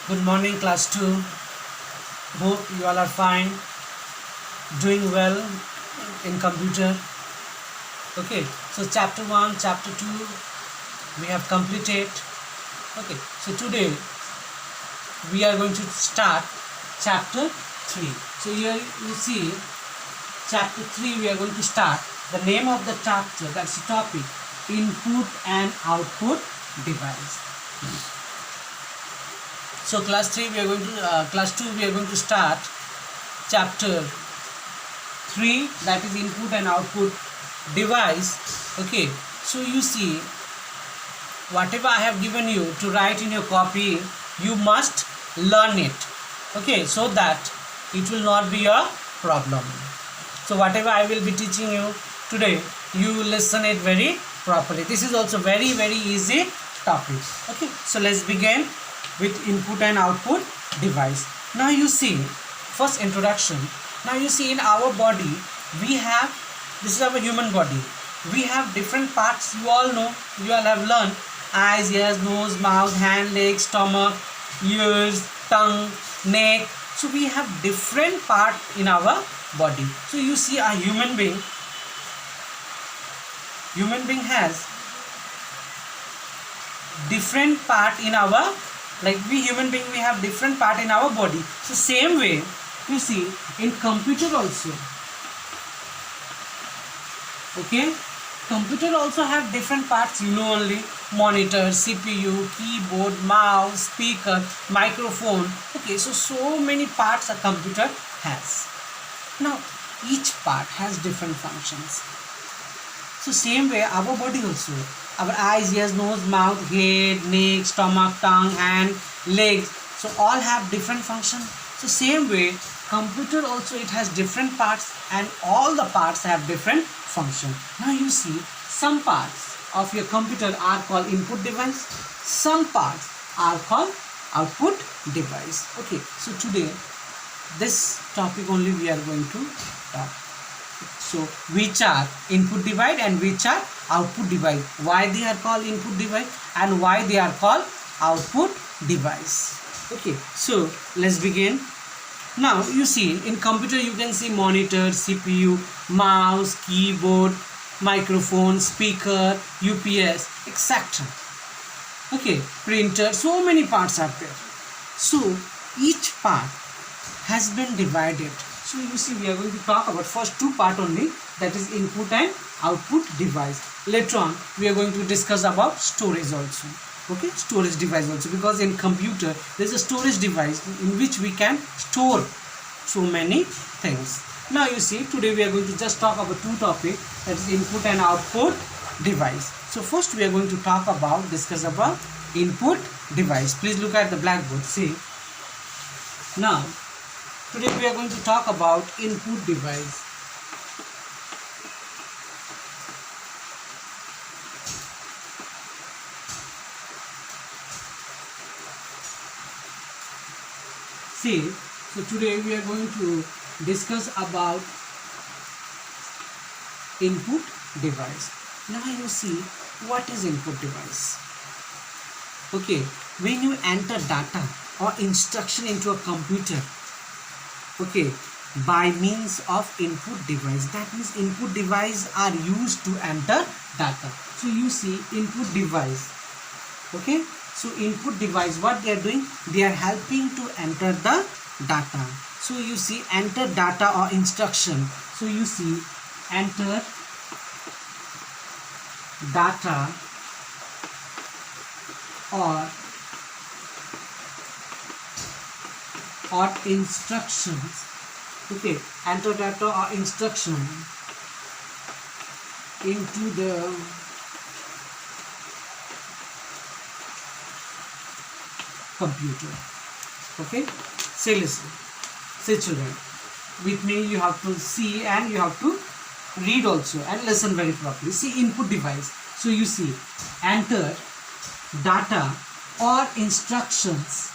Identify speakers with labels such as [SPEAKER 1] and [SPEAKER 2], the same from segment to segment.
[SPEAKER 1] Good morning, class 2. Hope you all are fine, doing well in computer. Okay, so chapter 1, chapter 2, we have completed. Okay, so today we are going to start chapter 3. So here you see chapter 3 we are going to start. The name of the chapter, that's the topic, input and output device. So class 2 we are going to start chapter 3, that is input and output device. Okay, so you see whatever I have given you to write in your copy, you must learn it. Okay, so that it will not be a problem. So whatever I will be teaching you today, you listen it very properly. This is also very easy topic. Okay, so let's begin with input and output device. Now you see, first introduction. Now you see, in our body we have, this is our human body, we have different parts. You all know, you all have learned: eyes, ears, nose, mouth, hand, legs, stomach, ears, tongue, neck. So we have different parts in our body. So you see, a human being has different part in our, like we human being, we have different part in our body. So same way you see in computer also. Okay, computer also have different parts, you know, only monitor, CPU, keyboard, mouse, speaker, microphone. Okay, so many parts a computer has. Now each part has different functions. So same way our body also, our eyes, ears, nose, mouth, head, neck, stomach, tongue, hand, legs, so all have different function. So same way computer also, it has different parts and all the parts have different function. Now you see, some parts of your computer are called input device, some parts are called output device. Okay, so today this topic only we are going to talk. So which are input device and which are output device, why they are called input device and why they are called output device. Okay, so let's begin. Now you see, in computer you can see monitor, CPU, mouse, keyboard, microphone, speaker, UPS, etc. Okay, printer, so many parts are there. So each part has been divided. So you see, we are going to talk about first two part only, that is input and output device. Later on we are going to discuss about storage also. Okay, storage device also, because in computer there is a storage device in which we can store so many things. Now you see, today we are going to just talk about two topics, that is input and output device. So first we are going to discuss about input device. Please look at the blackboard. See, now today we are going to talk about input device. See, so today we are going to discuss about input device. Now you see, what is input device? Okay, when you enter data or instruction into a computer, okay, by means of input device, that means input device are used to enter data. So you see, input device. Okay, so input device, what they are doing, they are helping to enter the data. So you see, enter data or instruction. So you see, enter data or instructions. Okay, enter data or instruction into the computer. Okay, say, listen, say children, with me you have to see and you have to read also and listen very properly. See, input device. So you see, enter data or instructions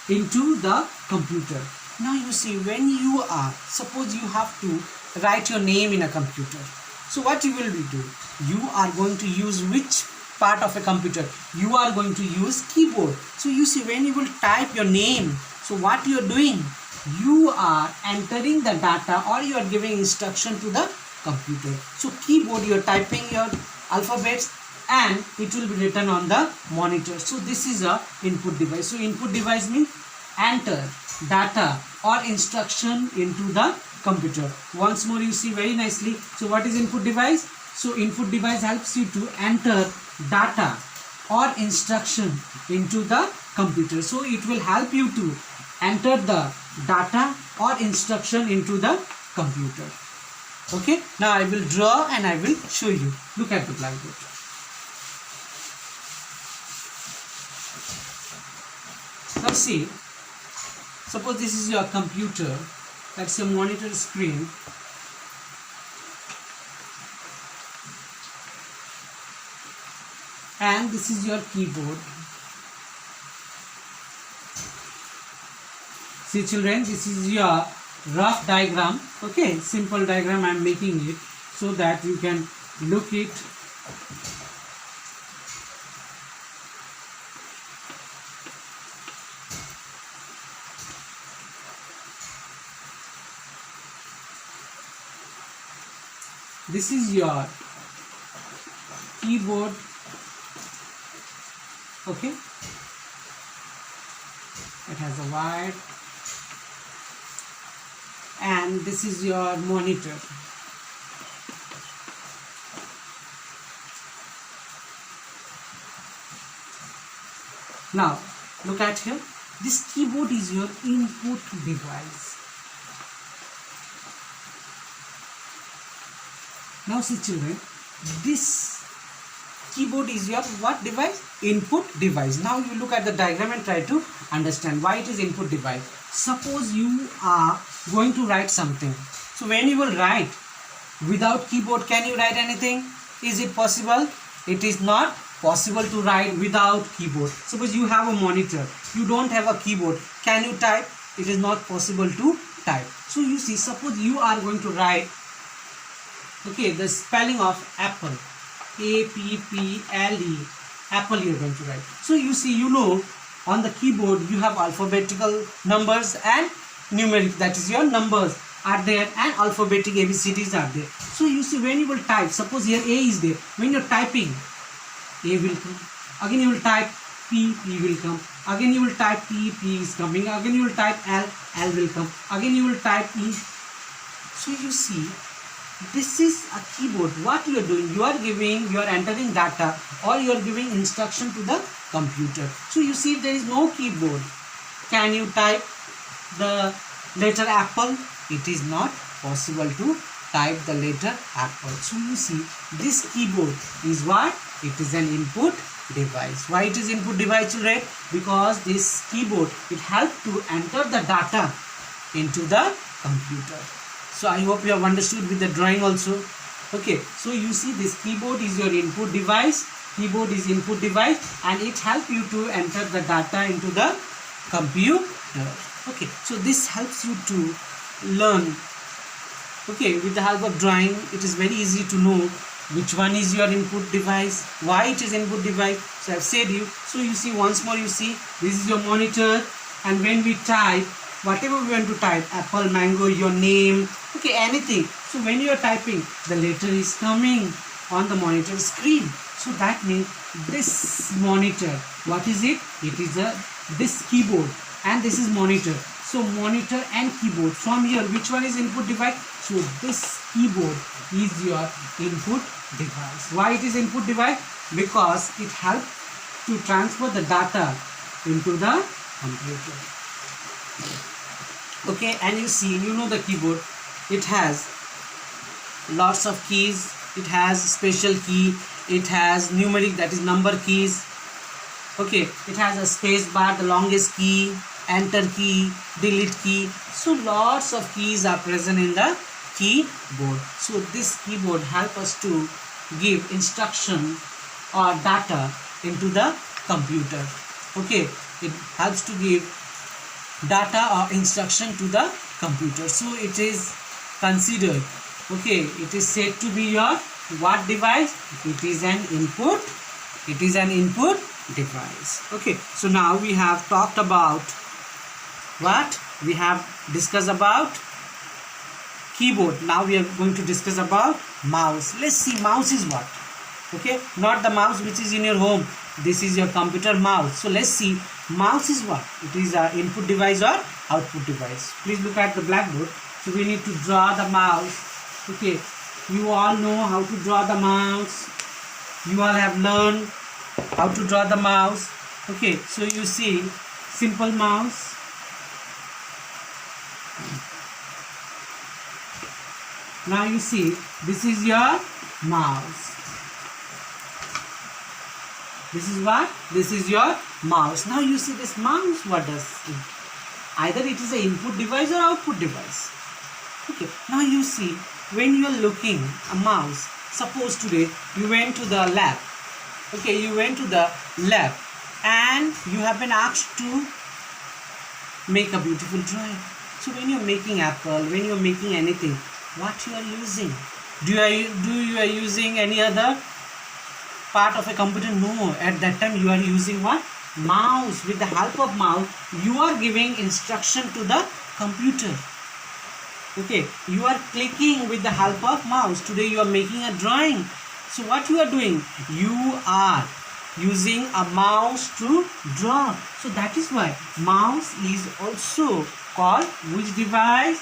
[SPEAKER 1] into the computer. Now you see, when you are, suppose you have to write your name in a computer, so what you will do, you are going to use which part of a computer, you are going to use keyboard. So you see, when you will type your name, so what you are doing, you are entering the data or you are giving instruction to the computer. So keyboard, you are typing your alphabets and it will be written on the monitor. So this is a input device. So input device means enter data or instruction into the computer. Once more, you see very nicely. So what is input device? So input device helps you to enter data or instruction into the computer. So it will help you to enter the data or instruction into the computer. Okay, now I will draw and I will show you. Look at the blackboard. Now see, suppose this is your computer, that's your monitor screen. And this is your keyboard. See children, this is your rough diagram. Okay, simple diagram I am making it so that you can look it. This is your keyboard. Okay, it has a wire, and this is your monitor. Now look at here, this keyboard is your input device. Now see children, this keyboard is your what device? Input device. Now you look at the diagram and try to understand why it is input device. Suppose you are going to write something. So when you will write without keyboard, can you write anything? Is it possible? It is not possible to write without keyboard. Suppose you have a monitor, you don't have a keyboard, can you type? It is not possible to type. So you see, suppose you are going to write, okay, the spelling of apple, A-P-P-L-E, apple you are going to write. So you see, you know, on the keyboard you have alphabetical numbers and numeric, that is your numbers are there, and alphabetic ABCDs are there. So you see, when you will type, suppose here A is there, when you are typing, A will come, again you will type P, P will come, again you will type P, P is coming, again you will type L, L will come, again you will type E. So you see, this is a keyboard. What you are doing, you are entering data or you are giving instruction to the computer. So you see, there is no keyboard. Can you type the letter apple? It is not possible to type the letter apple. So you see, this keyboard is what? It is an input device. Why it is input device, children? Because this keyboard, it helps to enter the data into the computer. So I hope you have understood with the drawing also. Okay, so you see, this keyboard is your input device. Keyboard is input device and it helps you to enter the data into the computer. Okay, so this helps you to learn. Okay, with the help of drawing, it is very easy to know which one is your input device, why it is input device. So I have said you. So you see, once more you see, this is your monitor, and when we type, whatever we want to type, apple, mango, your name, okay, anything. So when you are typing, the letter is coming on the monitor screen. So that means this monitor, what is it? It is this keyboard and this is monitor. So monitor and keyboard. From here, which one is input device? So this keyboard is your input device. Why it is input device? Because it helps to transfer the data into the computer. Okay, and you see, you know the keyboard, it has lots of keys, it has special key, it has numeric, that is number keys. Okay, it has a space bar, the longest key, enter key, delete key. So lots of keys are present in the keyboard. So this keyboard helps us to give instruction or data into the computer. Okay, it helps to give data or instruction to the computer. So it is considered, okay, it is said to be your what device? It is an input It is an input device. Okay, so now we have talked about what? We have discussed about keyboard. Now we are going to discuss about mouse. Let's see, mouse is what? Okay, not the mouse which is in your home. This is your computer mouse. So let's see, mouse is what? It is an input device or output device. Please look at the blackboard. So we need to draw the mouse. Okay, you all know how to draw the mouse. You all have learned how to draw the mouse. Okay, so you see, simple mouse. Now you see, this is your mouse. This is what? This is your mouse. Now you see this mouse, what does it? Either it is an input device or output device. Okay, now you see, when you are looking a mouse, suppose today you went to the lab. Okay, you went to the lab and you have been asked to make a beautiful drawing. So when you are making apple, when you are making anything, what you are using? Do you are using any other part of a computer? No, at that time you are using what? Mouse. With the help of mouse, you are giving instruction to the computer. Okay, you are clicking with the help of mouse. Today you are making a drawing. So what you are doing? You are using a mouse to draw. So that is why mouse is also called which device?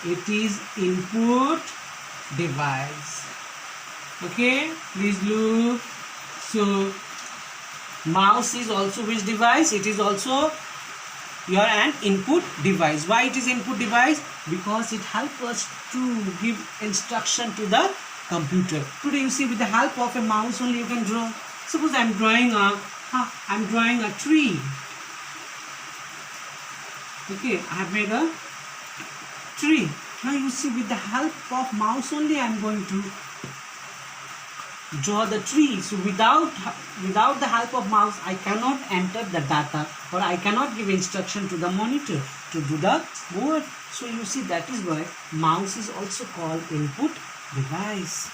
[SPEAKER 1] It is input device. Okay, please look. So mouse is also which device? It is also your an input device. Why it is input device? Because it helps us to give instruction to the computer. Today you see, with the help of a mouse only you can draw. Suppose I am drawing a tree. Okay, I have made a tree. Now you see, with the help of mouse only I am going to draw the tree. So without the help of mouse I cannot enter the data, or I cannot give instruction to the monitor to do the board. So you see, that is why mouse is also called input device.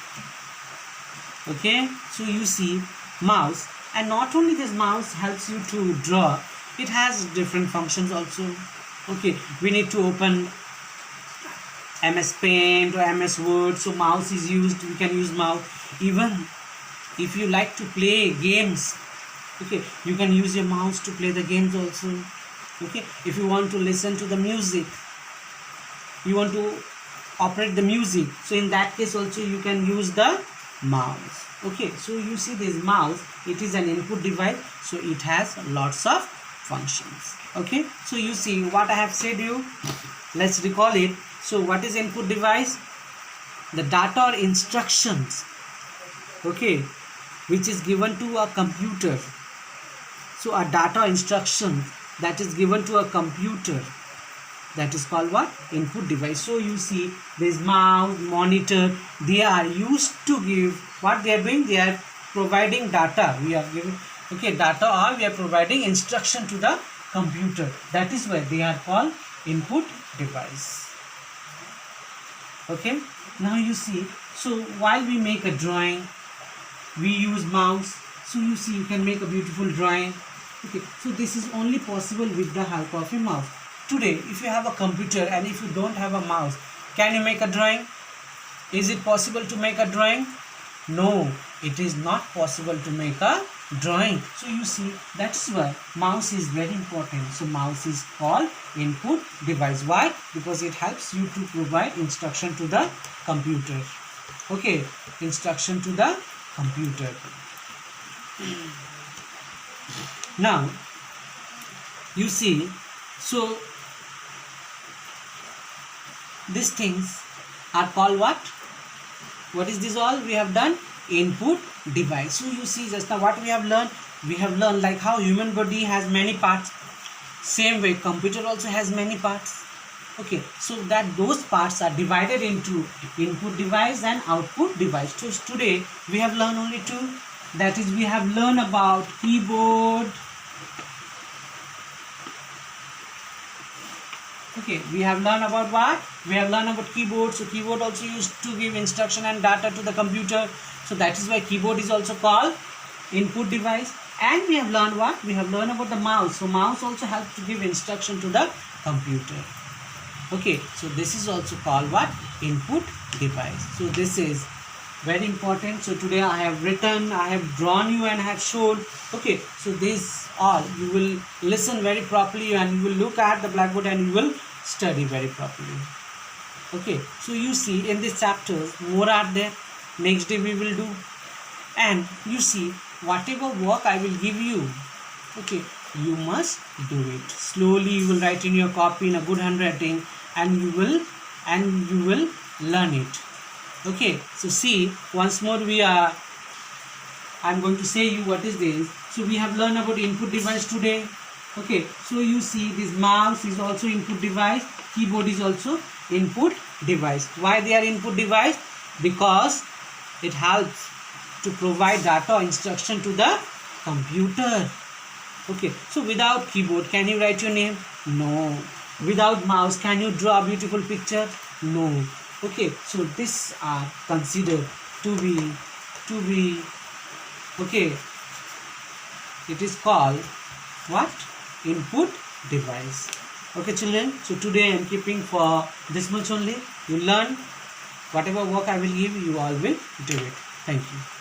[SPEAKER 1] Okay, so you see, mouse, and not only this mouse helps you to draw, it has different functions also. Okay, we need to open MS Paint or MS Word, so mouse is used. We can use mouse. Even if you like to play games, okay, you can use your mouse to play the games also. Okay, if you want to listen to the music, you want to operate the music, so in that case also you can use the mouse. Okay, so you see, this mouse, it is an input device, so it has lots of functions. Okay, so you see what I have said you. Let's recall it. So what is input device? The data or instructions, okay, which is given to a computer. So a data instruction that is given to a computer, that is called what? Input device. So you see, this mouse, monitor, they are used to give, what they are doing? They are providing data. We are giving, okay, data, or we are providing instruction to the computer. That is why they are called input device. Okay, now you see, so while we make a drawing, we use mouse. So you see, you can make a beautiful drawing. Okay, so this is only possible with the help of a mouse. Today, if you have a computer and if you don't have a mouse, can you make a drawing? Is it possible to make a drawing? No, it is not possible to make a drawing. So you see, that's why mouse is very important. So mouse is called input device. Why? Because it helps you to provide instruction to the computer. Okay, instruction to the computer. Now you see, so these things are called what? What is this all we have done? Input device. So you see, just now what we have learned? We have learned like how human body has many parts. Same way computer also has many parts. Okay, so that those parts are divided into input device and output device. So today we have learned only two. That is, we have learned about keyboard. Okay, we have learned about what? We have learned about keyboard. So keyboard also used to give instruction and data to the computer. So that is why keyboard is also called input device. And we have learned what? We have learned about the mouse. So mouse also helps to give instruction to the computer. Okay, so this is also called what? Input device. So this is very important. So today I have written, I have drawn you and I have shown. Okay, so this all you will listen very properly and you will look at the blackboard and you will study very properly. Okay, so you see in this chapter more are there. Next day we will do, and you see whatever work I will give you, okay, you must do it slowly. You will write in your copy in a good handwriting and you will learn it. Okay, so see once more I'm going to say you what is this. So we have learned about input device today. Okay, so you see this mouse is also input device, keyboard is also input device. Why they are input device? Because it helps to provide data or instruction to the computer. Okay, so without keyboard can you write your name? No. Without mouse can you draw a beautiful picture? No. Okay, so this are considered to be okay, it is called what? Input device. Okay children, so today I am keeping for this much only. You learn whatever work I will give, you all will do it. Thank you.